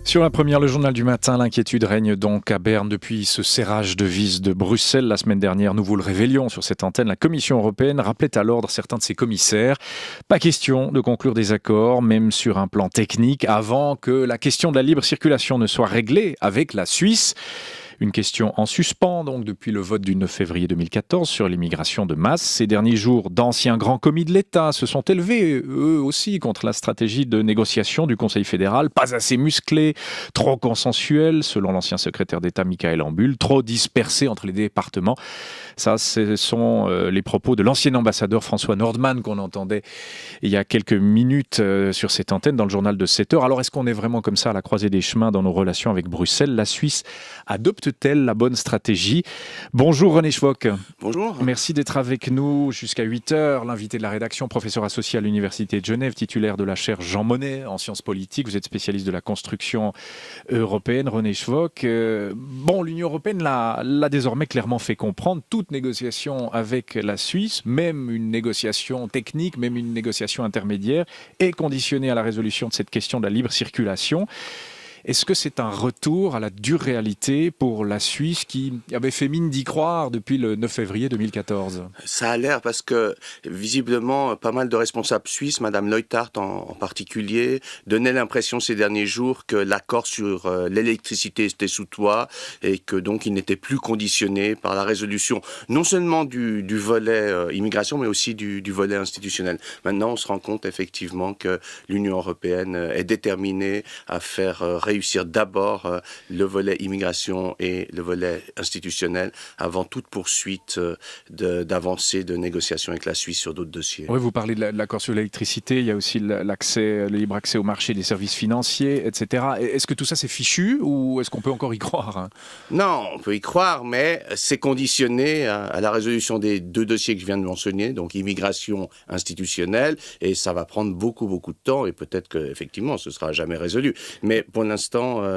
Sur la première, le journal du matin, l'inquiétude règne donc à Berne depuis ce serrage de vis de Bruxelles. La semaine dernière, nous vous le révélions sur cette antenne, la Commission européenne rappelait à l'ordre certains de ses commissaires. Pas question de conclure des accords, même sur un plan technique, avant que la question de la libre circulation ne soit réglée avec la Suisse. Une question en suspens, donc, depuis le vote du 9 février 2014 sur l'immigration de masse. Ces derniers jours, d'anciens grands commis de l'État se sont élevés, eux aussi, contre la stratégie de négociation du Conseil fédéral, pas assez musclée, trop consensuelle, selon l'ancien secrétaire d'État Michael Ambul, trop dispersée entre les départements. Ça, ce sont les propos de l'ancien ambassadeur François Nordman qu'on entendait il y a quelques minutes sur cette antenne dans le journal de 7 heures. Alors, est-ce qu'on est vraiment comme ça à la croisée des chemins dans nos relations avec Bruxelles? La Suisse adopte-t-elle la bonne stratégie? Bonjour René Schwock. Bonjour. Merci d'être avec nous jusqu'à 8 heures. L'invité de la rédaction, professeur associé à l'Université de Genève, titulaire de la chaire Jean Monnet en sciences politiques. Vous êtes spécialiste de la construction européenne, René Schwock. L'Union européenne l'a désormais clairement fait comprendre. Toute négociation avec la Suisse, même une négociation technique, même une négociation intermédiaire, est conditionnée à la résolution de cette question de la libre circulation. Est-ce que c'est un retour à la dure réalité pour la Suisse qui avait fait mine d'y croire depuis le 9 février 2014 ? Ça a l'air parce que visiblement pas mal de responsables suisses, Madame Leuthard en particulier, donnaient l'impression ces derniers jours que l'accord sur l'électricité était sous toit et que donc il n'était plus conditionné par la résolution non seulement du volet immigration mais aussi du volet institutionnel. Maintenant on se rend compte effectivement que l'Union européenne est déterminée à faire réussir d'abord le volet immigration et le volet institutionnel avant toute poursuite d'avancées de négociations avec la Suisse sur d'autres dossiers. Oui, vous parlez de l'accord sur l'électricité, il y a aussi le libre accès au marché des services financiers, etc. Est-ce que tout ça c'est fichu ou est-ce qu'on peut encore y croire ? Non, on peut y croire, mais c'est conditionné à la résolution des deux dossiers que je viens de mentionner, donc immigration institutionnelle, et ça va prendre beaucoup de temps, et peut-être qu'effectivement ce sera jamais résolu. Mais pour l'instant,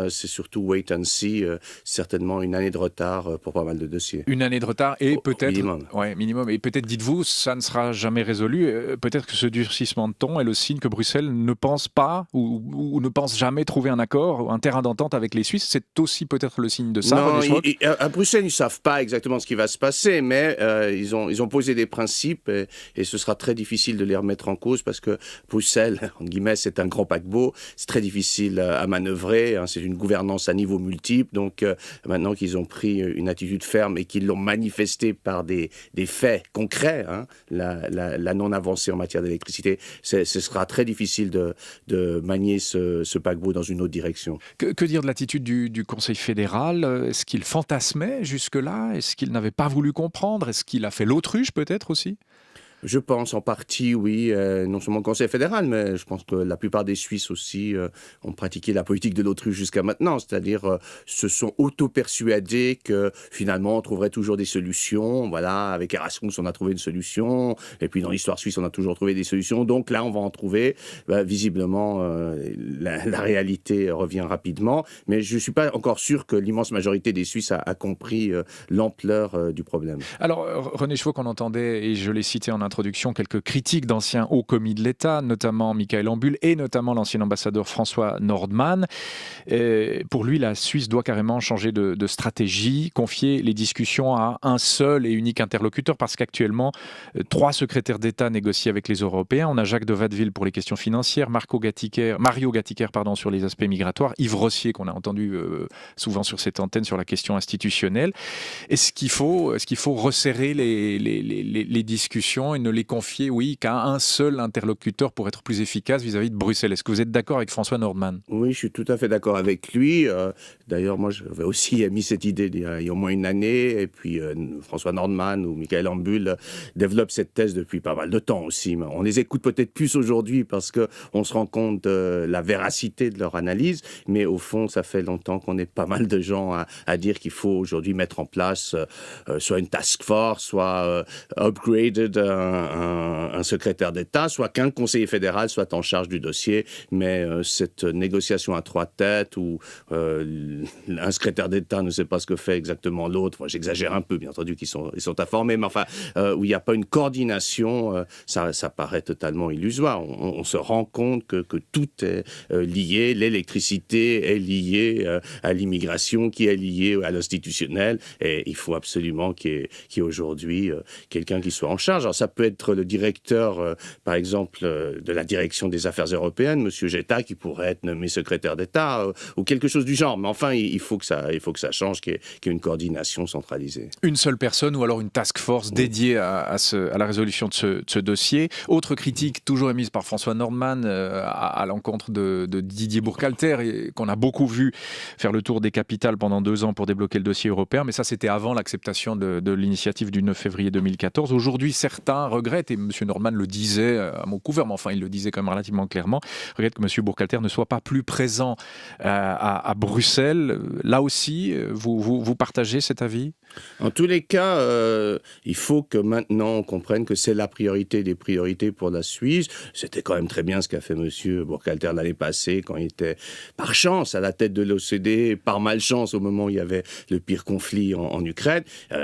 c'est surtout wait and see, certainement une année de retard pour pas mal de dossiers. Une année de retard et peut-être... Minimum. Ouais, minimum. Et peut-être, dites-vous, ça ne sera jamais résolu. Peut-être que ce durcissement de ton est le signe que Bruxelles ne pense pas ou ne pense jamais trouver un accord, un terrain d'entente avec les Suisses. C'est aussi peut-être le signe de ça, non, René Schwock ? à Bruxelles, ils ne savent pas exactement ce qui va se passer, mais ils ont posé des principes et ce sera très difficile de les remettre en cause parce que Bruxelles, entre guillemets, c'est un grand paquebot. C'est très difficile à manœuvrer. Hein, c'est une gouvernance à niveau multiple. Donc maintenant qu'ils ont pris une attitude ferme et qu'ils l'ont manifesté par des faits concrets, hein, la non-avancée en matière d'électricité, ce sera très difficile de manier ce paquebot dans une autre direction. Que dire de l'attitude du Conseil fédéral ? Est-ce qu'il fantasmait jusque-là ? Est-ce qu'il n'avait pas voulu comprendre ? Est-ce qu'il a fait l'autruche peut-être aussi ? Je pense en partie, oui, non seulement le Conseil fédéral, mais je pense que la plupart des Suisses aussi ont pratiqué la politique de l'autruche jusqu'à maintenant, c'est-à-dire se sont auto-persuadés que finalement on trouverait toujours des solutions. Voilà, avec Erasmus on a trouvé une solution, et puis dans l'histoire suisse on a toujours trouvé des solutions, donc là on va en trouver. Visiblement, la réalité revient rapidement, mais je ne suis pas encore sûr que l'immense majorité des Suisses a compris l'ampleur du problème. Alors, René Schwock, on entendait, et je l'ai cité en introduction, quelques critiques d'anciens hauts commis de l'État, notamment Michael Ambul et notamment l'ancien ambassadeur François Nordman. Pour lui, la Suisse doit carrément changer de stratégie, confier les discussions à un seul et unique interlocuteur, parce qu'actuellement, 3 secrétaires d'État négocient avec les Européens. On a Jacques de Watteville pour les questions financières, Mario Gatiker sur les aspects migratoires, Yves Rossier, qu'on a entendu souvent sur cette antenne, sur la question institutionnelle. Est-ce qu'il faut resserrer les discussions et ne les confier, qu'à un seul interlocuteur pour être plus efficace vis-à-vis de Bruxelles? Est-ce que vous êtes d'accord avec François Nordman? Oui, je suis tout à fait d'accord avec lui. D'ailleurs, moi, j'avais aussi émis cette idée il y a au moins une année. Et puis, François Nordman ou Michael Ambul développent cette thèse depuis pas mal de temps aussi. Mais on les écoute peut-être plus aujourd'hui parce qu'on se rend compte de la véracité de leur analyse. Mais au fond, ça fait longtemps qu'on est pas mal de gens à dire qu'il faut aujourd'hui mettre en place soit une task force, soit upgraded un un secrétaire d'État, soit qu'un conseiller fédéral soit en charge du dossier. Mais cette négociation à trois têtes où un secrétaire d'État ne sait pas ce que fait exactement l'autre, enfin, j'exagère un peu, bien entendu, ils sont informés, mais enfin, où il n'y a pas une coordination, ça paraît totalement illusoire. On se rend compte que tout est lié, l'électricité est liée à l'immigration, qui est liée à l'institutionnel, et il faut absolument qu'il y ait aujourd'hui quelqu'un qui soit en charge. Alors ça peut être le directeur, par exemple, de la direction des affaires européennes, M. Jetta, qui pourrait être nommé secrétaire d'État, ou quelque chose du genre. Mais enfin, il faut que ça change, qu'il y ait une coordination centralisée. Une seule personne ou alors une task force dédiée à la résolution de ce dossier. Autre critique toujours émise par François Nordmann à l'encontre de Didier Burkhalter, qu'on a beaucoup vu faire le tour des capitales pendant 2 ans pour débloquer le dossier européen, mais ça c'était avant l'acceptation de l'initiative du 9 février 2014. Aujourd'hui, certains regrettent, et M. Nordmann le disait à mot couvert, mais enfin il le disait quand même relativement clairement, regrettent que M. Burkhalter ne soit pas plus présent à Bruxelles. Là aussi, vous partagez cet avis ? En tous les cas, il faut que maintenant on comprenne que c'est la priorité des priorités pour la Suisse. C'était quand même très bien ce qu'a fait M. Burkhalter l'année passée, quand il était par chance à la tête de l'OCDE, par malchance au moment où il y avait le pire conflit en Ukraine.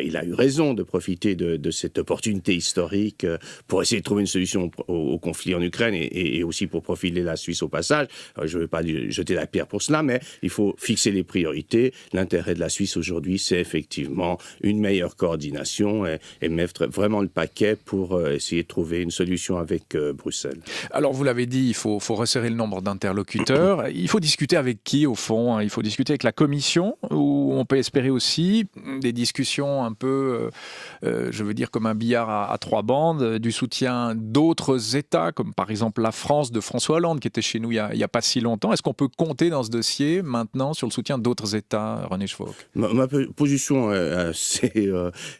Il a eu raison de profiter de cette opportunité historique pour essayer de trouver une solution au conflit en Ukraine et aussi pour profiler la Suisse au passage. Je ne veux pas lui jeter la pierre pour cela, mais il faut fixer les priorités. L'intérêt de la Suisse aujourd'hui, c'est effectivement une meilleure coordination et mettre vraiment le paquet pour essayer de trouver une solution avec Bruxelles. Alors vous l'avez dit, il faut resserrer le nombre d'interlocuteurs. Il faut discuter avec qui au fond ? Il faut discuter avec la Commission, où on peut espérer aussi des discussions un peu, je veux dire comme un billard à 3 bandes, du soutien d'autres États, comme par exemple la France de François Hollande, qui était chez nous il n'y a pas si longtemps. Est-ce qu'on peut compter dans ce dossier maintenant sur le soutien d'autres États, René Schwok ? Ma position c'est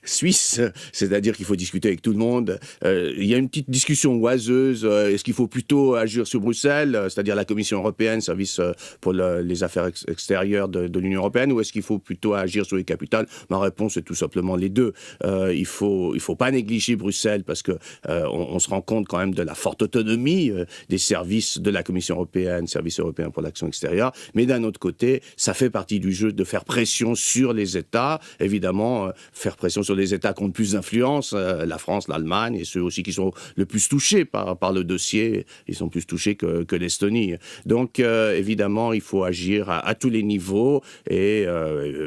suisse, c'est-à-dire qu'il faut discuter avec tout le monde. Il y a une petite discussion oiseuse. Est-ce qu'il faut plutôt agir sur Bruxelles, c'est-à-dire la Commission européenne, service pour les affaires extérieures de l'Union européenne, ou est-ce qu'il faut plutôt agir sur les capitales ? Ma réponse est tout simplement les deux. Il faut pas négliger Bruxelles parce que on se rend compte quand même de la forte autonomie des services de la Commission européenne, service européen pour l'action extérieure. Mais d'un autre côté, ça fait partie du jeu de faire pression sur les États. Évidemment, faire pression sur les États qui ont le plus d'influence, la France, l'Allemagne, et ceux aussi qui sont le plus touchés par le dossier, ils sont plus touchés que l'Estonie. Donc, évidemment, il faut agir à tous les niveaux et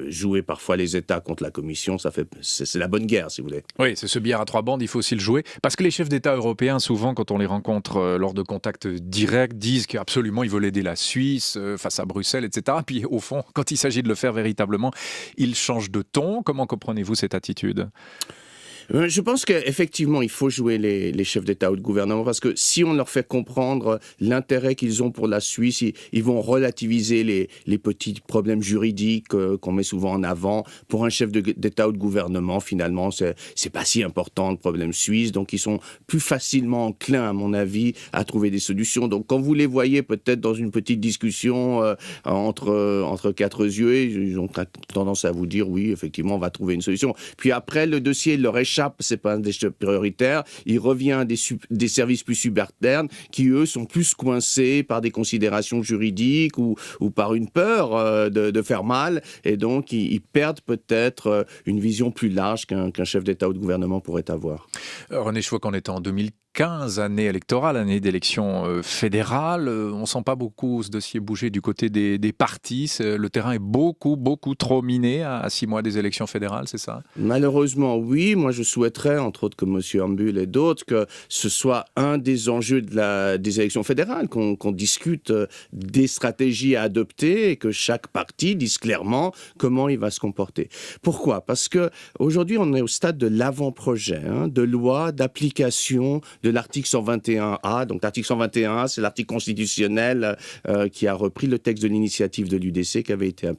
jouer parfois les États contre la Commission, c'est la bonne guerre, si vous voulez. Oui, c'est ce billard à 3 bandes, il faut aussi le jouer. Parce que les chefs d'État européens, souvent, quand on les rencontre lors de contacts directs, disent qu'absolument, ils veulent aider la Suisse face à Bruxelles, etc. Puis, au fond, quand il s'agit de le faire véritablement, ils changent de ton. Comment comprenez-vous cette attitude ? Je pense qu'effectivement, il faut jouer les chefs d'État ou de gouvernement parce que si on leur fait comprendre l'intérêt qu'ils ont pour la Suisse, ils vont relativiser les petits problèmes juridiques qu'on met souvent en avant. Pour un chef d'État ou de gouvernement, finalement, c'est pas si important le problème suisse, donc ils sont plus facilement enclins, à mon avis, à trouver des solutions. Donc quand vous les voyez peut-être dans une petite discussion entre quatre yeux, ils ont tendance à vous dire oui, effectivement, on va trouver une solution. Puis après, le dossier leur échappe, c'est pas un des prioritaires, il revient à des services plus subalternes qui, eux, sont plus coincés par des considérations juridiques ou par une peur de faire mal, et donc ils perdent peut-être une vision plus large qu'un chef d'État ou de gouvernement pourrait avoir. René Schwok, on était en 2015, année électorale, année d'élection fédérale. On ne sent pas beaucoup ce dossier bouger du côté des partis. Le terrain est beaucoup trop miné à 6 mois des élections fédérales, c'est ça ? Malheureusement, oui. Moi, je souhaiterais, entre autres comme M. Hambul et d'autres, que ce soit un des enjeux des élections fédérales, qu'on discute des stratégies à adopter et que chaque parti dise clairement comment il va se comporter. Pourquoi ? Parce qu'aujourd'hui, on est au stade de l'avant-projet, de loi d'application de l'article 121A. Donc l'article 121A, c'est l'article constitutionnel qui a repris le texte de l'initiative de l'UDC qui avait été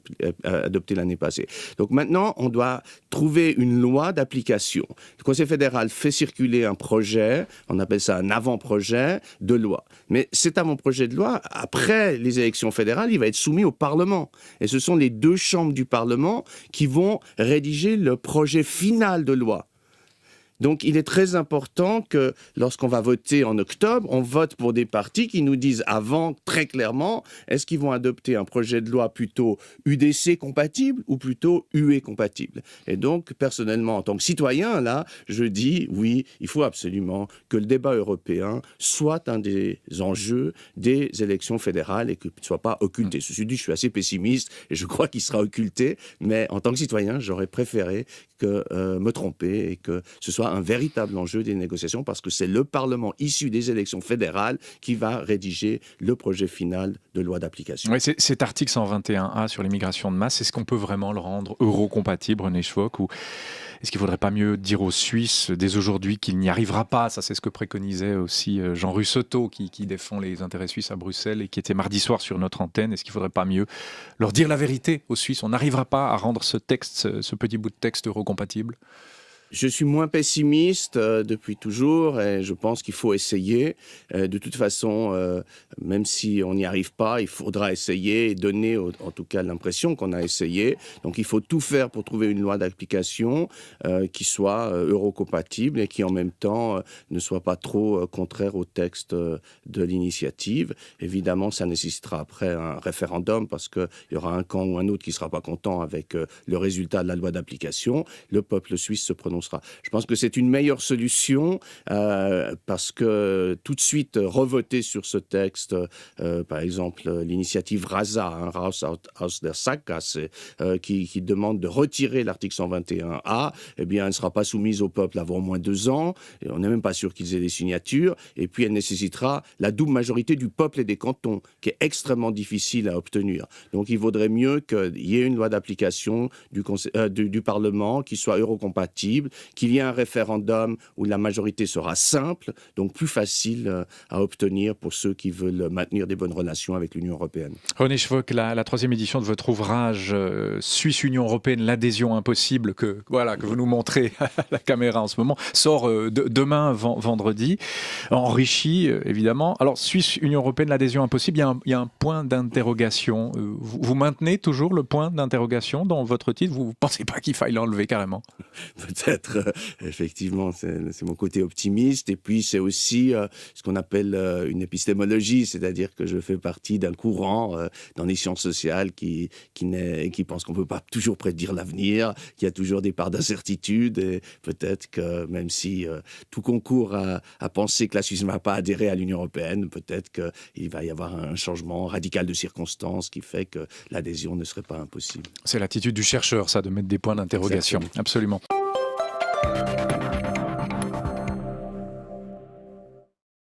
adopté l'année passée. Donc maintenant, on doit trouver une loi d'application. Le Conseil fédéral fait circuler un projet, on appelle ça un avant-projet de loi. Mais cet avant-projet de loi, après les élections fédérales, il va être soumis au Parlement. Et ce sont les 2 chambres du Parlement qui vont rédiger le projet final de loi. Donc, il est très important que lorsqu'on va voter en octobre, on vote pour des partis qui nous disent avant très clairement, est-ce qu'ils vont adopter un projet de loi plutôt UDC compatible ou plutôt UE compatible. Et donc, personnellement, en tant que citoyen, là, je dis oui, il faut absolument que le débat européen soit un des enjeux des élections fédérales et qu'il ne soit pas occulté. Ceci dit, je suis assez pessimiste et je crois qu'il sera occulté, mais en tant que citoyen, j'aurais préféré que me tromper et que ce soit un véritable enjeu des négociations parce que c'est le Parlement issu des élections fédérales qui va rédiger le projet final de loi d'application. Oui, cet article 121A sur l'immigration de masse, est-ce qu'on peut vraiment le rendre euro-compatible, René Schwok, ou est-ce qu'il ne faudrait pas mieux dire aux Suisses dès aujourd'hui qu'il n'y arrivera pas? Ça, c'est ce que préconisait aussi Jean Russotto, qui défend les intérêts suisses à Bruxelles et qui était mardi soir sur notre antenne. Est-ce qu'il ne faudrait pas mieux leur dire la vérité aux Suisses? On n'arrivera pas à rendre ce texte, ce petit bout de texte euro-compatible? Je suis moins pessimiste depuis toujours et je pense qu'il faut essayer. De toute façon, même si on n'y arrive pas, il faudra essayer et donner en tout cas l'impression qu'on a essayé. Donc il faut tout faire pour trouver une loi d'application qui soit euro-compatible et qui en même temps ne soit pas trop contraire au texte de l'initiative. Évidemment, ça nécessitera après un référendum parce qu'il y aura un camp ou un autre qui ne sera pas content avec le résultat de la loi d'application. Le peuple suisse se prononcera. Je pense que c'est une meilleure solution parce que tout de suite revoter sur ce texte, par exemple l'initiative RASA, Raus aus der Sackgasse, qui demande de retirer l'article 121A, eh bien elle ne sera pas soumise au peuple avant au moins 2 ans, et on n'est même pas sûr qu'ils aient des signatures, et puis elle nécessitera la double majorité du peuple et des cantons, qui est extrêmement difficile à obtenir. Donc il vaudrait mieux qu'il y ait une loi d'application du Parlement qui soit eurocompatible, qu'il y ait un référendum où la majorité sera simple, donc plus facile à obtenir pour ceux qui veulent maintenir des bonnes relations avec l'Union européenne. René Schwok, la 3e édition de votre ouvrage Suisse-Union européenne, l'adhésion impossible que vous nous montrez à la caméra en ce moment, sort demain, vendredi, enrichi évidemment. Alors Suisse-Union européenne, l'adhésion impossible, il y a un point d'interrogation. Vous maintenez toujours le point d'interrogation dans votre titre? Vous ne pensez pas qu'il faille l'enlever carrément? Peut-être, effectivement, c'est mon côté optimiste. Et puis, c'est aussi ce qu'on appelle une épistémologie, c'est-à-dire que je fais partie d'un courant dans les sciences sociales qui pense qu'on ne peut pas toujours prédire l'avenir, qu'il y a toujours des parts d'incertitude. Et peut-être que même si tout concourt à penser que la Suisse ne va pas adhérer à l'Union européenne, peut-être qu'il va y avoir un changement radical de circonstances qui fait que l'adhésion ne serait pas impossible. C'est l'attitude du chercheur, ça, de mettre des points d'interrogation. Absolument.